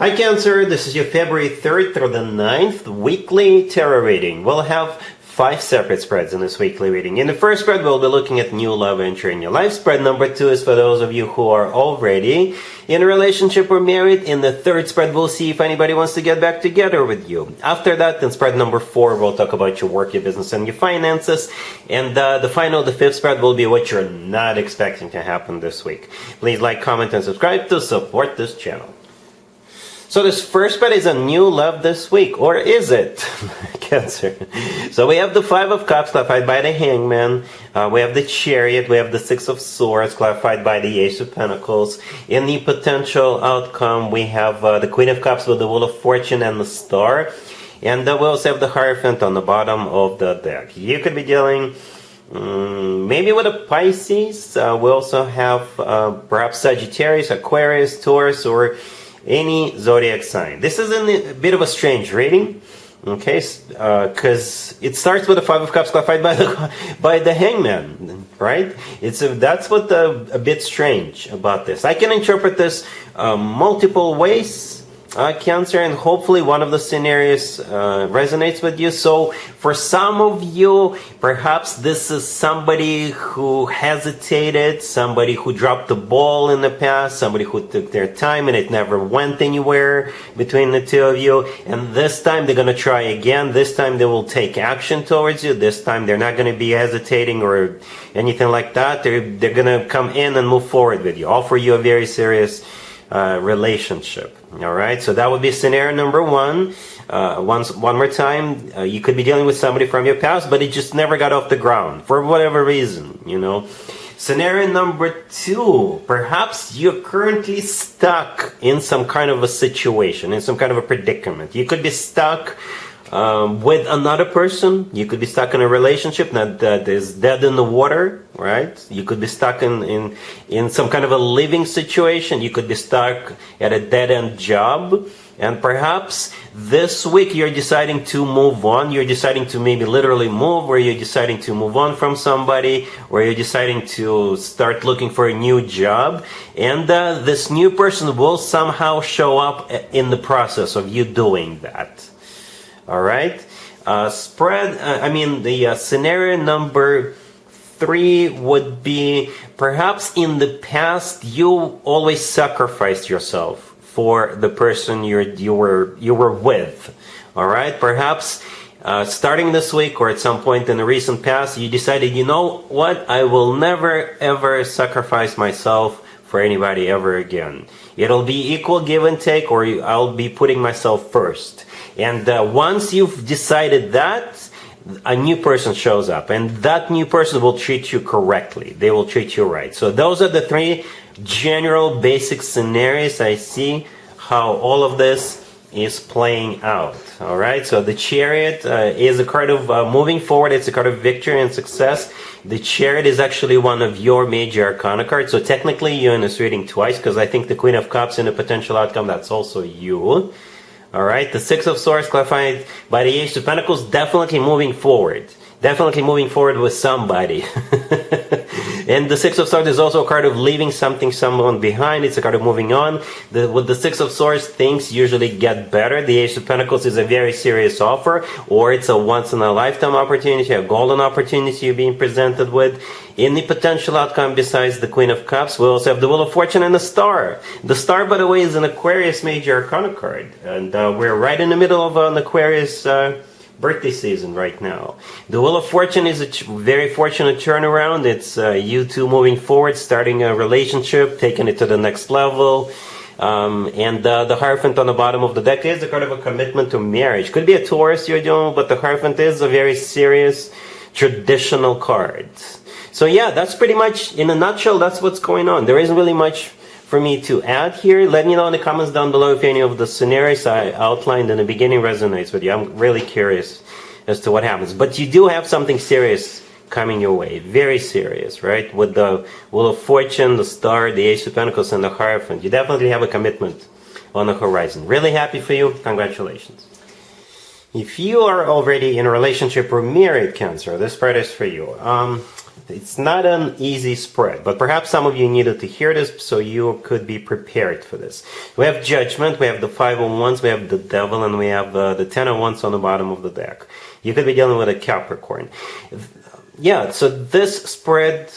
Hi Cancer, this is your February 3rd through the 9th weekly tarot reading. We'll have 5 separate spreads in this weekly reading. In the first spread, we'll be looking at new love entry in your life. Spread number 2 is for those of you who are already in a relationship or married. In the third spread, we'll see if anybody wants to get back together with you. After that, in spread number 4, we'll talk about your work, your business, and your finances. And the fifth spread will be what you're not expecting to happen this week. Please like, comment, and subscribe to support this channel. So this first spread is a new love this week, or is it? Cancer. So we have the 5 of Cups clarified by the Hangman. We have the Chariot. We have the 6 of Swords clarified by the Ace of Pentacles. In the potential outcome, we have the Queen of Cups with the Wheel of Fortune and the Star. And we also have the Hierophant on the bottom of the deck. You could be dealing maybe with a Pisces. We also have perhaps Sagittarius, Aquarius, Taurus, or any zodiac sign. This is a bit of a strange reading, okay, because it starts with the 5 of Cups clarified by the Hangman, right? That's what a bit strange about this. I can interpret this multiple ways, Cancer, and hopefully one of the scenarios resonates with you. So for some of you, perhaps this is somebody who hesitated, somebody who dropped the ball in the past, somebody who took their time and it never went anywhere between the two of you, and this time they're going to try again. This time they will take action towards you. This time they're not going to be hesitating or anything like that. They're going to come in and move forward with you, offer you a very serious relationship. All right, so that would be scenario number 1. One more time, you could be dealing with somebody from your past, but it just never got off the ground for whatever reason, you know. Scenario number 2, perhaps you're currently stuck in some kind of a situation, in some kind of a predicament. You could be stuck with another person. You could be stuck in a relationship that is dead in the water, right? You could be stuck in some kind of a living situation. You could be stuck at a dead-end job. And perhaps this week you're deciding to move on. You're deciding to maybe literally move, or you're deciding to move on from somebody, or you're deciding to start looking for a new job. And this new person will somehow show up in the process of you doing that. All right, the scenario number 3 would be perhaps in the past you always sacrificed yourself for the person you were with. All right, perhaps starting this week or at some point in the recent past, you decided, you know what, I will never ever sacrifice myself for anybody ever again. It'll be equal give and take, or I'll be putting myself first. And once you've decided that, a new person shows up, and that new person will treat you correctly. They will treat you right. So those are the 3 general basic scenarios. I see how all of this is playing out. All right, so the Chariot is a card of moving forward. It's a card of victory and success. The Chariot is actually one of your major arcana cards. So technically you're in this reading twice, because I think the Queen of Cups in a potential outcome, that's also you. All right, the 6 of Swords clarified by the Ace of Pentacles, definitely moving forward. Definitely moving forward with somebody. And the 6 of Swords is also a card of leaving someone behind. It's a card of moving on. With the 6 of Swords, things usually get better. The Ace of Pentacles is a very serious offer, or it's a once-in-a-lifetime opportunity, a golden opportunity you're being presented with. In the potential outcome, besides the Queen of Cups, we also have the Wheel of Fortune and the Star. The Star, by the way, is an Aquarius major arcana card. And we're right in the middle of an Aquarius birthday season right now. The Wheel of Fortune is a very fortunate turnaround. It's you two moving forward, starting a relationship, taking it to the next level. And the Hierophant on the bottom of the deck is a card of a commitment to marriage. Could be a Taurus you're doing, but the Hierophant is a very serious, traditional card. So yeah, that's pretty much, in a nutshell, that's what's going on. There isn't really much for me to add here. Let me know in the comments down below if any of the scenarios I outlined in the beginning resonates with you. I'm really curious as to what happens. But you do have something serious coming your way. Very serious, right? With the Wheel of Fortune, the Star, the Ace of Pentacles, and the Hierophant. You definitely have a commitment on the horizon. Really happy for you. Congratulations. If you are already in a relationship or married, Cancer, this part is for you. It's not an easy spread, but perhaps some of you needed to hear this so you could be prepared for this. We have Judgment, we have the Five of Wands, we have the Devil, and we have the Ten of Wands on the bottom of the deck. You could be dealing with a Capricorn. Yeah, so this spread,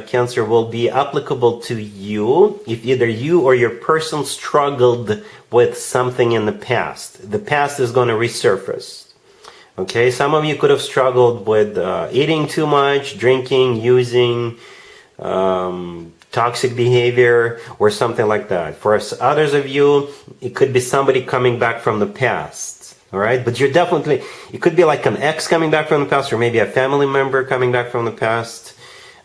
Cancer, will be applicable to you if either you or your person struggled with something in the past. The past is going to resurface. Okay, some of you could have struggled with eating too much, drinking, using, toxic behavior, or something like that. For others of you, it could be somebody coming back from the past. All right, but you're definitely, it could be like an ex coming back from the past, or maybe a family member coming back from the past.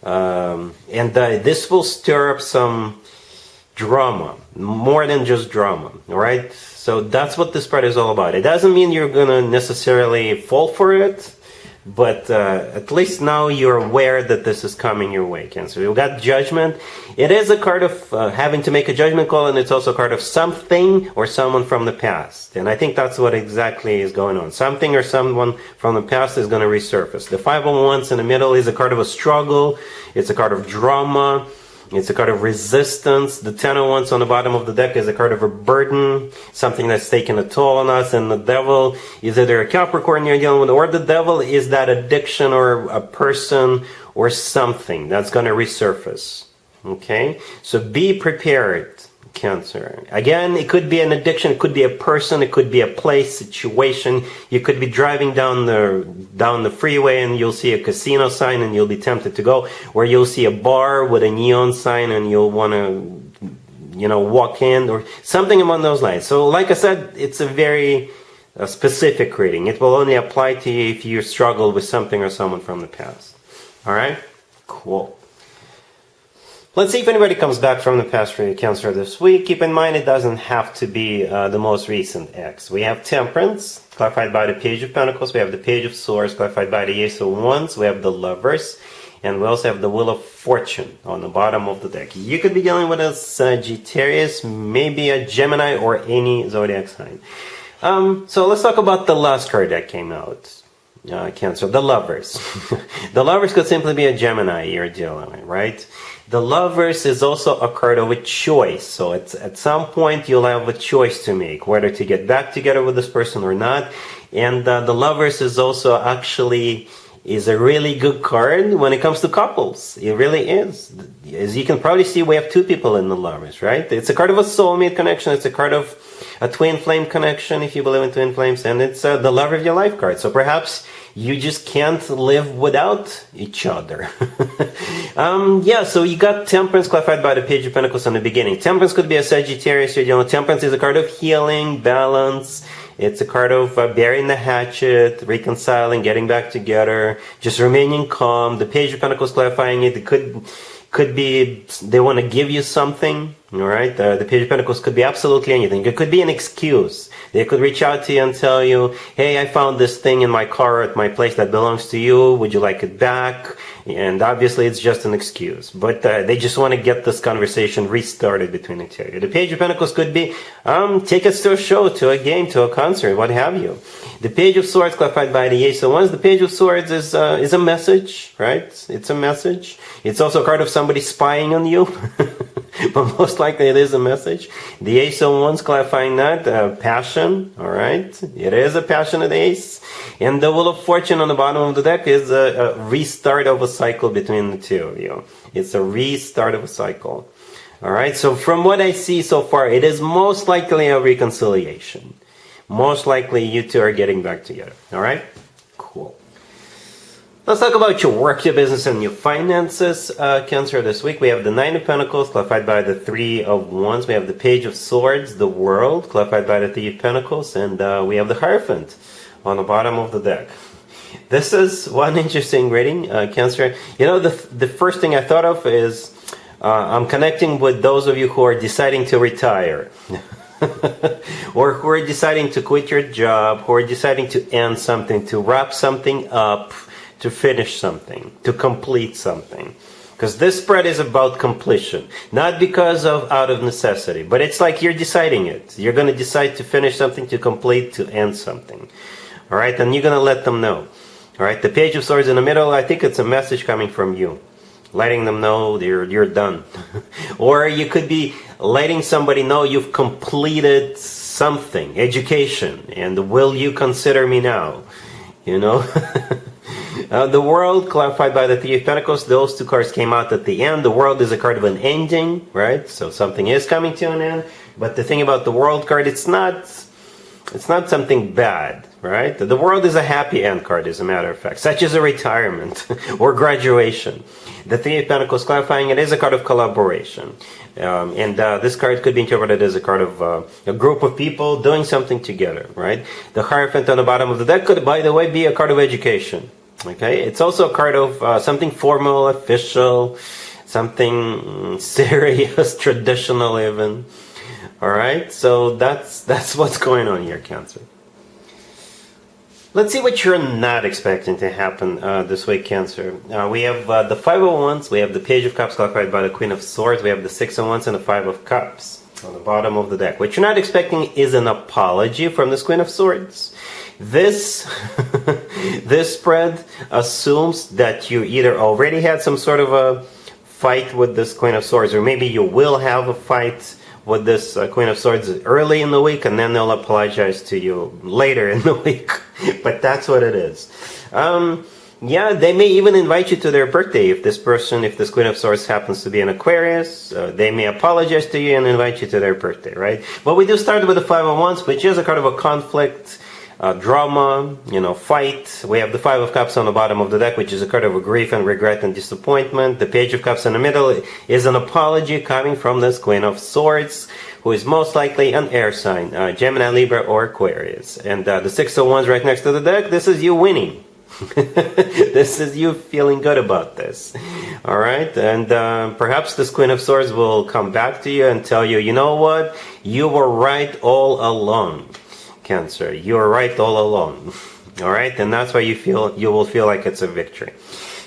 This will stir up some drama, more than just drama. All right, so that's what this part is all about. It doesn't mean you're gonna necessarily fall for it, but at least now you're aware that this is coming your way, Cancer. You've got Judgment. It is a card of having to make a judgment call, and it's also a card of something or someone from the past. And I think that's what exactly is going on. Something or someone from the past is going to resurface. The Five of Wands in the middle is a card of a struggle. It's a card of drama. It's a card of resistance. The Ten of Wands on the bottom of the deck is a card of a burden, something that's taken a toll on us. And the Devil is either a Capricorn you're dealing with, or the Devil is that addiction or a person or something that's going to resurface. Okay? So be prepared, Cancer. Again, it could be an addiction, it could be a person, it could be a place, situation. You could be driving down the freeway and you'll see a casino sign and you'll be tempted to go, or you'll see a bar with a neon sign and you'll want to, walk in, or something along those lines. So like I said, it's a very specific reading. It will only apply to you if you struggle with something or someone from the past. All right? Cool. Let's see if anybody comes back from the past for you, Cancer, this week. Keep in mind, it doesn't have to be the most recent ex. We have Temperance, clarified by the Page of Pentacles. We have the Page of Swords, clarified by the Ace of Wands. We have the Lovers. And we also have the Wheel of Fortune on the bottom of the deck. You could be dealing with a Sagittarius, maybe a Gemini, or any Zodiac sign. So let's talk about the last card that came out. Cancer, the Lovers. The Lovers could simply be a Gemini you're dealing with, right? The Lovers is also a card of a choice. So at some point you'll have a choice to make, whether to get back together with this person or not. And the Lovers is also actually is a really good card when it comes to couples. It really is. As you can probably see, we have two people in the Lovers, right? It's a card of a soulmate connection. It's a card of a twin flame connection, if you believe in twin flames. And it's the love of your life card. So perhaps you just can't live without each other. So you got Temperance clarified by the Page of Pentacles in the beginning. Temperance could be a Sagittarius. Temperance is a card of healing, balance. It's a card of burying the hatchet, reconciling, getting back together, just remaining calm. The Page of Pentacles clarifying it could be they want to give you something. All right, the Page of Pentacles could be absolutely anything. It could be an excuse. They could reach out to you and tell you, hey, I found this thing in my car at my place that belongs to you. Would you like it back? And obviously it's just an excuse. But they just want to get this conversation restarted between the two of you. The Page of Pentacles could be tickets to a show, to a game, to a concert, what have you. The Page of Swords clarified by the Ace of Wands. The Page of Swords is a message, right? It's a message. It's also a card of somebody spying on you. But most likely it is a message. The Ace of Wands clarifying that, passion, all right? It is a passionate ace. And the Wheel of Fortune on the bottom of the deck is a restart of a cycle between the two of you. It's a restart of a cycle. All right, so from what I see so far, it is most likely a reconciliation. Most likely you two are getting back together, all right? Cool. Let's talk about your work, your business, and your finances, Cancer, this week. We have the Nine of Pentacles, clarified by the Three of Wands. We have the Page of Swords, the World, clarified by the Three of Pentacles. And we have the Hierophant on the bottom of the deck. This is one interesting reading, Cancer. The first thing I thought of is I'm connecting with those of you who are deciding to retire. Or who are deciding to quit your job, who are deciding to end something, to wrap something up, to finish something, to complete something. Because this spread is about completion. Not because of out of necessity, but it's like you're deciding it. You're going to decide to finish something, to complete, to end something. All right, and you're going to let them know. All right, the Page of Swords in the middle, I think it's a message coming from you, letting them know you're done. Or you could be letting somebody know you've completed something, education, and will you consider me now? You know? The World, clarified by the Three of Pentacles, those two cards came out at the end. The World is a card of an ending, right? So something is coming to an end. But the thing about the World card, it's not something bad, right? The World is a happy end card, as a matter of fact, such as a retirement or graduation. The Three of Pentacles, clarifying, it is a card of collaboration. This card could be interpreted as a card of a group of people doing something together, right? The Hierophant on the bottom of the deck could, by the way, be a card of education. Okay, it's also a card of something formal, official, something serious, traditional even. All right, so that's what's going on here, Cancer. Let's see what you're not expecting to happen this week, Cancer. We have the Five of Wands, we have the Page of Cups clarified by the Queen of Swords, we have the Six of Wands and the Five of Cups on the bottom of the deck. What you're not expecting is an apology from this Queen of Swords. This this spread assumes that you either already had some sort of a fight with this Queen of Swords, or maybe you will have a fight with this Queen of Swords early in the week, and then they'll apologize to you later in the week. But that's what it is. Yeah, they may even invite you to their birthday. If this Queen of Swords happens to be an Aquarius, they may apologize to you and invite you to their birthday, right? But we do start with the Five of Wands, which is a kind of a conflict, drama, fight. We have the Five of Cups on the bottom of the deck, which is a card of a grief and regret and disappointment. The Page of Cups in the middle is an apology coming from this Queen of Swords, who is most likely an air sign, Gemini, Libra, or Aquarius. And the Six of Wands right next to the deck, this is you winning. This is you feeling good about this. All right, and perhaps this Queen of Swords will come back to you and tell you, you know what, you were right all along, Cancer. You were right all along. All right, and that's why you will feel like it's a victory.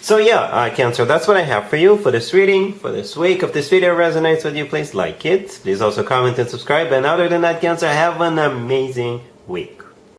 So yeah, Cancer, that's what I have for you for this reading, for this week. If this video resonates with you, please like it. Please also comment and subscribe. And other than that, Cancer, have an amazing week.